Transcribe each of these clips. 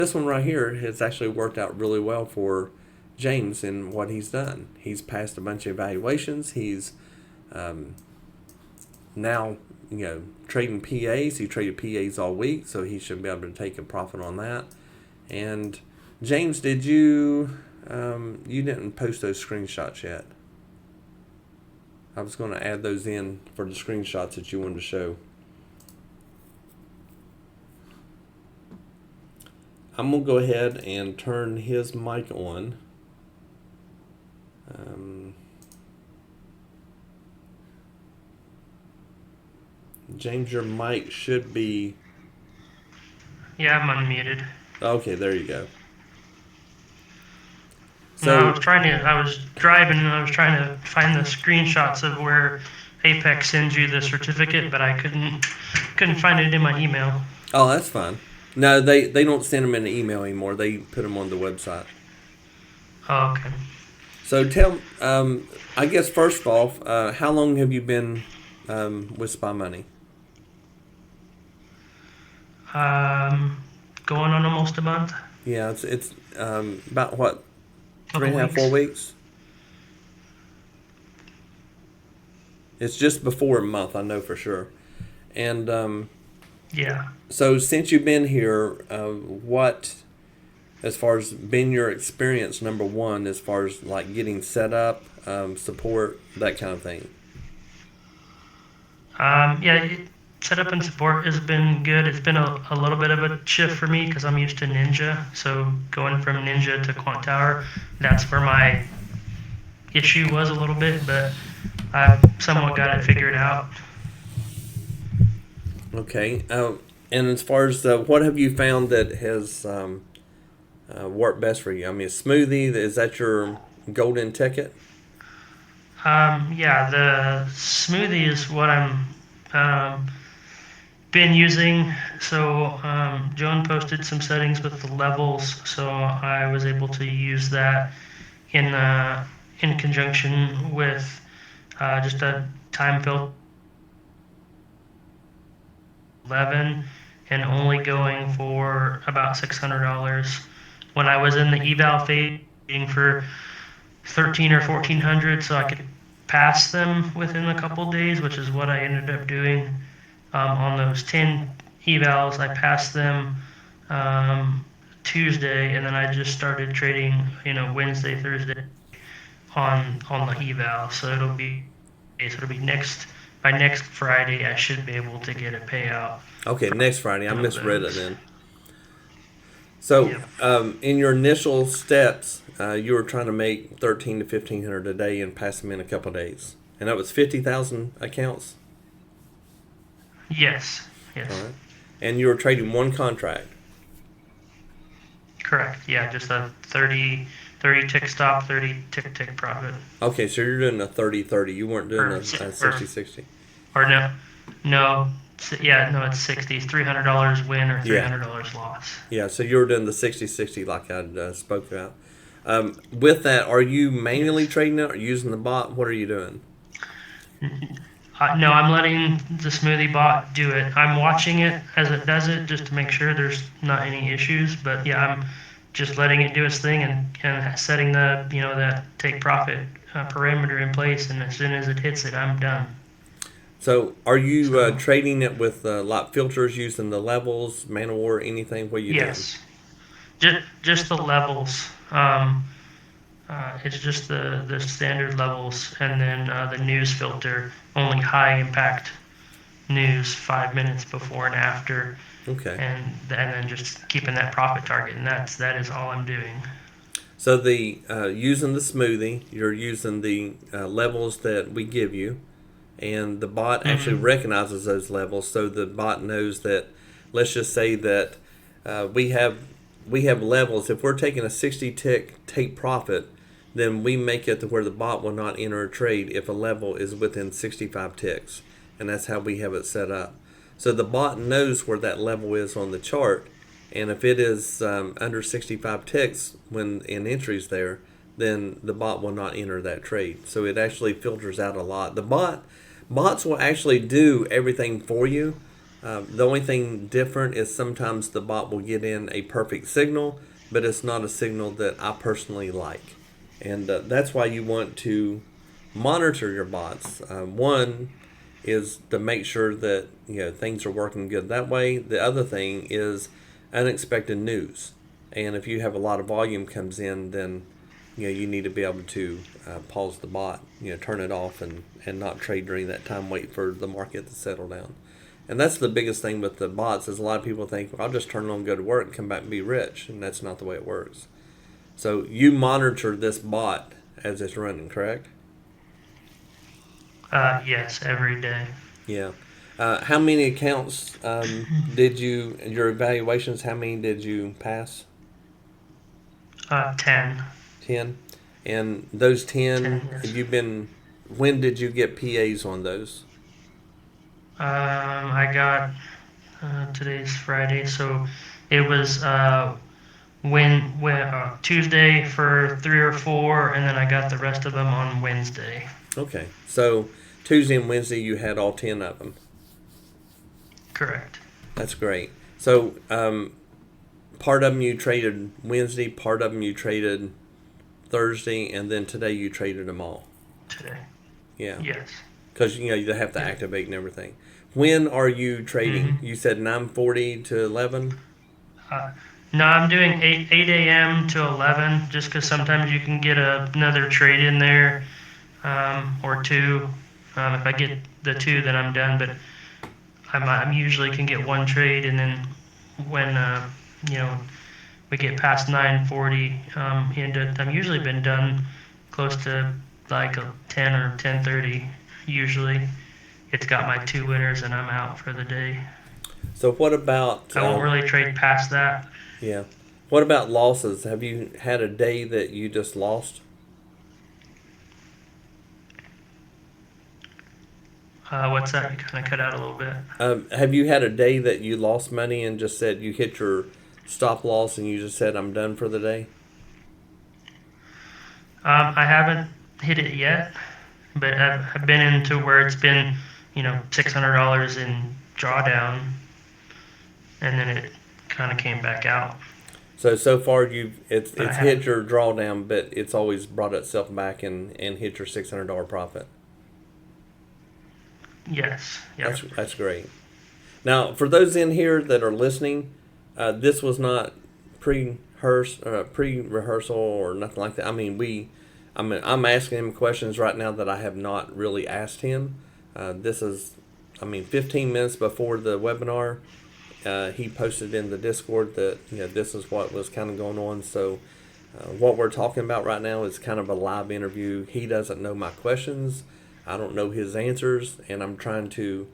This one right here has actually worked out really well for James in what he's done. He's passed a bunch of evaluations. He's um, now trading PAs. He traded PAs all week, so he should be able to take a profit on that. And James, did you didn't post those screenshots yet? I was going to add those in for the screenshots that you wanted to show. I'm going to go ahead and turn his mic on. James, your mic should be... Yeah, I'm unmuted. Okay, there you go. No, So, I was driving and I was trying to find the screenshots of where Apex sends you the certificate, but I couldn't find it in my email. oh, that's fine. No, they don't send them in an email anymore. They put them on the website. Oh, okay. So tell, I guess first off, how long have you been with Spy Money? Going on almost a month. Yeah, it's about what, three Couple and a half, 4 weeks. weeks. It's just before a month, I know for sure. And Yeah. so since you've been here, what, as far as been your experience, number one, as far as like getting set up, support, that kind of thing? Yeah. Setup and support has been good. It's been a little bit of a shift for me because I'm used to Ninja. So going from Ninja to Quant Tower, that's where my issue was a little bit, but I've somewhat got it figured out. Okay. And as far as what have you found that has worked best for you? I mean, Smoothie, is that your golden ticket? Yeah, the smoothie is what I'm um, been using. So Joan posted some settings with the levels, so I was able to use that in conjunction with just a time filter 11 and only going for about $600. When I was in the eval phase for 13 or 1400, so I could pass them within a couple days, which is what I ended up doing on those 10 evals. I passed them um, Tuesday, and then I just started trading, Wednesday, Thursday on the eval. So it'll be next by next Friday. I should be able to get a payout Okay, next Friday. I from misread it those. then. So, Yeah. in your initial steps, you were trying to make 13 to 1500 a day and pass them in a couple of days, and that was 50,000 accounts. Yes. All Yes. right, and you were trading one contract. Correct. Yeah. Just a 30 tick stop, 30 tick tick profit. Okay, so you're doing a 30-30. You weren't doing Or a or 60-60. or no, no. Yeah, no, it's 60. $300 win or Yeah, $300 loss. yeah. So you were doing the 60-60 like I spoke about. With that, are you manually Yes. trading it or using the bot? What are you doing? No, I'm letting the smoothie bot do it. I'm watching it as it does it just to make sure there's not any issues. But yeah, I'm just letting it do its thing and setting the that take profit parameter in place. And as soon as it hits it, I'm done. So are you So trading it with like filters using the levels, man of war, anything? What are you doing? yes, just the levels. It's just the standard levels, and then the news filter, only high impact news 5 minutes before and after, Okay. and then just keeping that profit target, and that is all I'm doing. So the using the smoothie, you're using the levels that we give you, and the bot actually Hmm. recognizes those levels. So the bot knows that. Let's just say that we have levels. If we're taking a 60 tick take profit, then we make it to where the bot will not enter a trade if a level is within 65 ticks, and that's how we have it set up. So the bot knows where that level is on the chart, and if it is under 65 ticks when in entries there, then the bot will not enter that trade. So it actually filters out a lot. The bots will actually do everything for you, The only thing different is sometimes the bot will get in a perfect signal, but it's not a signal that I personally like. And that's why you want to monitor your bots. One is to make sure that things are working good that way. The other thing is unexpected news. And if you have a lot of volume comes in, then you need to be able to pause the bot, turn it off and not trade during that time, wait for the market to settle down. And that's the biggest thing with the bots is a lot of people think, well, I'll just turn it on, go to work, and come back and be rich. And that's not the way it works. So you monitor this bot as it's running, correct? Yes, every day. Yeah. How many accounts your evaluations, how many did you pass? 10. 10. And those 10, 10, yes. when did you get PAs on those? I got, today's Friday, so it was Tuesday for 3 or 4, and then I got the rest of them on Wednesday. Okay. So Tuesday and Wednesday you had all 10 of them. Correct. That's great. So part of them you traded Wednesday, part of them you traded Thursday, and then today you traded them all. Today. Yeah. Yes. Because you have to activate and everything. When are you trading? Mm-hmm. You said 9:40 to 11. No, I'm doing 8 a.m. to 11, just because sometimes you can get another trade in there, or two. If I get the two, then I'm done. But I'm usually can get one trade, and then when we get past 9:40, I'm usually been done close to like a 10 or 10:30. Usually, it's got my two winners, and I'm out for the day. So what about? I won't really trade past that. Yeah. What about losses? Have you had a day that you just lost? What's that? You kind of cut out a little bit. Have you had a day that you lost money and just said you hit your stop loss and you just said I'm done for the day? I haven't hit it yet, but I've been into where it's been, $600 in drawdown, and then it kind of came back out. So far it's hit your drawdown, but it's always brought itself back and hit your $600 profit. Yes. Yeah. That's great. Now, for those in here that are listening, this was not pre-rehearsal or nothing like that. I mean, I'm asking him questions right now that I have not really asked him. This is, 15 minutes before the webinar, he posted in the Discord that this is what was kind of going on. So, what we're talking about right now is kind of a live interview. He doesn't know my questions. I don't know his answers, and I'm trying to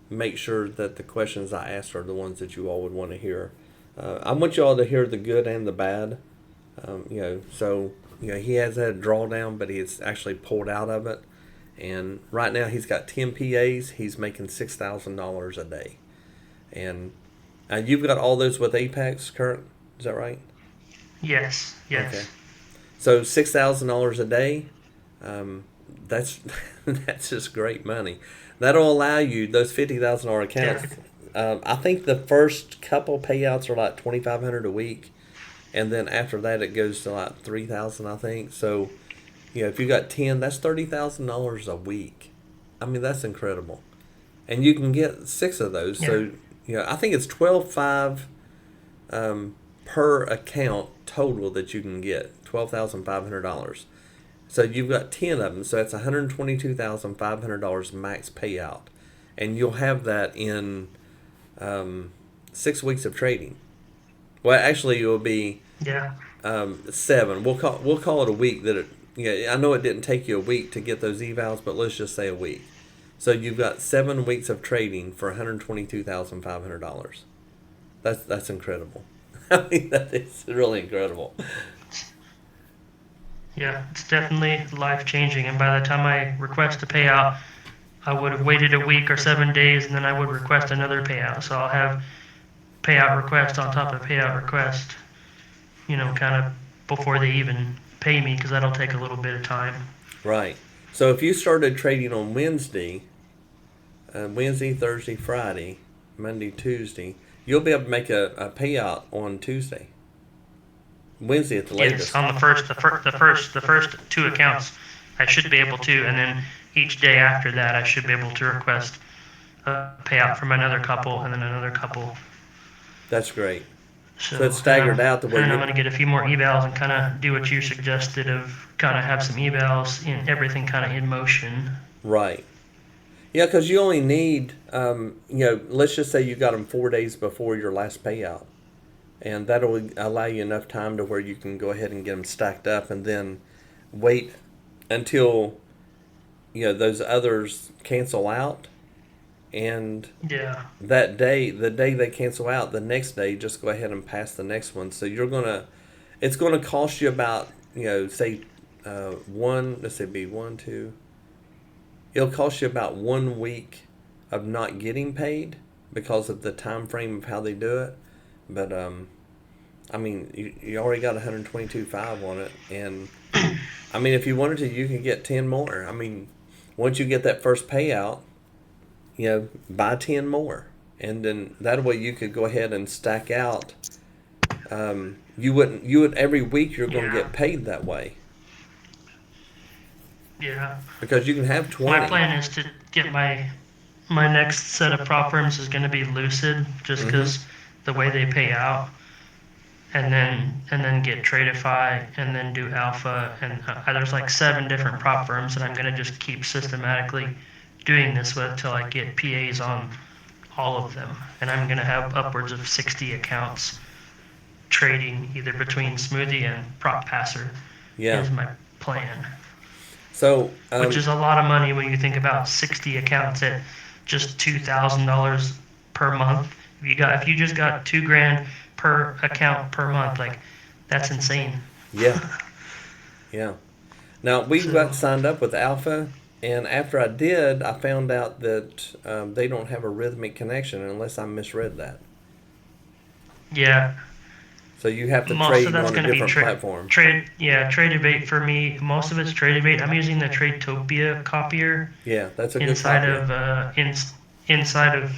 make sure that the questions I ask are the ones that you all would want to hear. I want you all to hear the good and the bad. He has had a drawdown, but he's actually pulled out of it. And right now he's got 10 PAs. He's making $6,000 a day. And you've got all those with Apex, Kurt? Is that right? Yes. Okay. So $6,000 a day. That's that's just great money. That'll allow you those $50,000 accounts. I think the first couple payouts are like $2,500 a week, and then after that it goes to like $3,000, I think. So, if you got 10, that's $30,000 a week. That's incredible, and you can get 6 of those. Yeah. So, I think it's $12,500 per account total that you can get, $12,500. So you've got 10 of them, so that's $122,500 max payout, and you'll have that in 6 weeks of trading. Well, actually, it will be 7. We'll call it a week. I know it didn't take you a week to get those evals, but let's just say a week. So you've got 7 weeks of trading for $122,500. That's incredible. That is really incredible. Yeah, it's definitely life-changing. And by the time I request a payout, I would have waited a week or 7 days, and then I would request another payout. So I'll have payout request on top of payout request, kind of before they even pay me, because that'll take a little bit of time. Right. So if you started trading on Wednesday, Wednesday, Thursday, Friday, Monday, Tuesday. You'll be able to make a payout on Tuesday, Wednesday at the Yes, latest. on the first two accounts, I should be able to, and then each day after that, I should be able to request a payout from another couple and then another couple. That's great. So, So it's staggered out to where and you. I'm going to get a few more evals and kind of do what you suggested of kind of have some evals in everything kind of in motion. Right. Yeah, because you only need, let's just say you got them 4 days before your last payout. And that'll allow you enough time to where you can go ahead and get them stacked up and then wait until, those others cancel out. And Yeah. that day, the day they cancel out, the next day, just go ahead and pass the next one. So it's going to cost you about, say, let's say be 1, 2, it'll cost you about 1 week of not getting paid because of the time frame of how they do it. But you already got 122.5 on it, and if you wanted to, you can get 10 more. Once you get that first payout, buy 10 more, and then that way you could go ahead and stack out. You would every week you're going to get paid that way. Yeah. Because you can have 20. My plan is to get my next set of prop firms is going to be Lucid, just because the way they pay out, and then get Tradeify, and then do Alpha, and there's like 7 different prop firms that I'm going to just keep systematically doing this with till I get PAs on all of them, and I'm going to have upwards of 60 accounts trading either between Smoothie and Prop Passer. Yeah. Is my plan. So, which is a lot of money when you think about 60 accounts at just $2,000 per month. If you just got $2,000 per account per month, like that's insane. Yeah. Yeah. Now we got signed up with Alpha, and after I did, I found out that they don't have a rhythmic connection unless I misread that. Yeah. So you have to most trade of that's on a different platform. Tradeify for me. Most of it's Tradeify. I'm using the Tradetopia copier. Yeah, that's a good inside copier. of inside of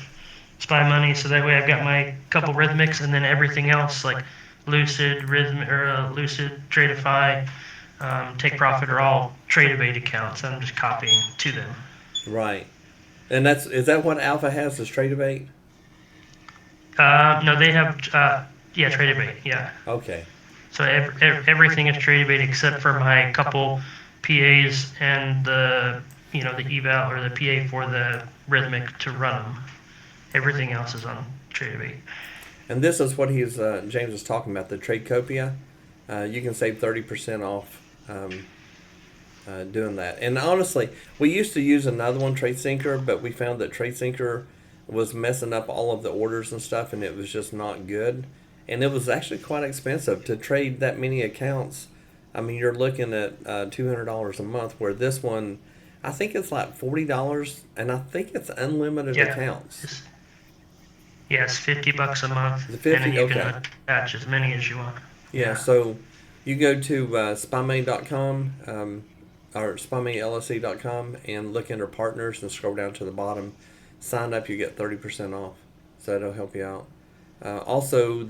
Spy Money, so that way I've got my couple rhythmics, and then everything else like Lucid, Lucid, Tradeify, Take Profit are all Tradeivate accounts. I'm just copying to them. Right, and is that what Alpha has? Is Tradeivate? No, they have Tradeivate. Yeah. Okay. So everything is Tradeivate except for my couple PAs and the eval or the PA for the rhythmic to run them. Everything else is on Tradeivate. And this is what James was talking about, the Tradecopia. You can save 30% off doing that. And honestly, we used to use another one, TradeSyncer, but we found that TradeSyncer was messing up all of the orders and stuff, and it was just not good. And it was actually quite expensive to trade that many accounts. You're looking at $200 a month, where this one, I think it's like $40, and I think it's unlimited accounts. It's $50 a month, and then you can attach as many as you want. Yeah, so you go to spymoney.com or spymoneyllc.com and look under partners and scroll down to the bottom. Sign up, you get 30% off. So that'll help you out. Also,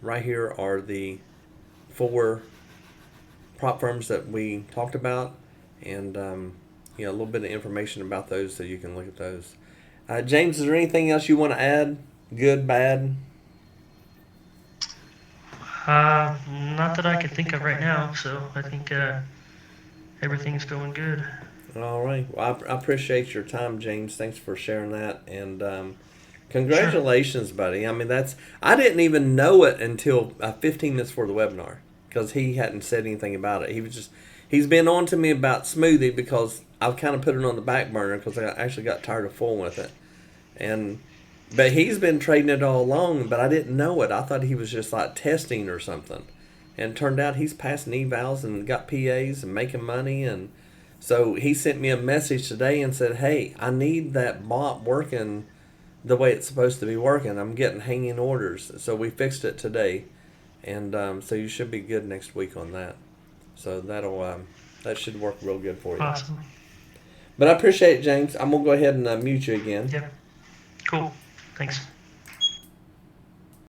right here are the 4 prop firms that we talked about, and a little bit of information about those so you can look at those. James, is there anything else you want to add? Good, bad? Not that I can think of right now, so I think everything's going good. All right. Well, I appreciate your time, James. Thanks for sharing that, and congratulations, buddy. I didn't even know it until 15 minutes before the webinar, because he hadn't said anything about it. He's been on to me about Smoothie because I've kind of put it on the back burner because I actually got tired of fooling with it, but he's been trading it all along, but I didn't know it. I thought he was just like testing or something. And it turned out he's passing evals and got PAs and making money. And so he sent me a message today and said, hey, I need that bot working the way it's supposed to be working. I'm getting hanging orders. So we fixed it today. And so you should be good next week on that. So that should work real good for you. Awesome. But I appreciate it, James. I'm gonna go ahead and mute you again. Yep. Cool. Thanks.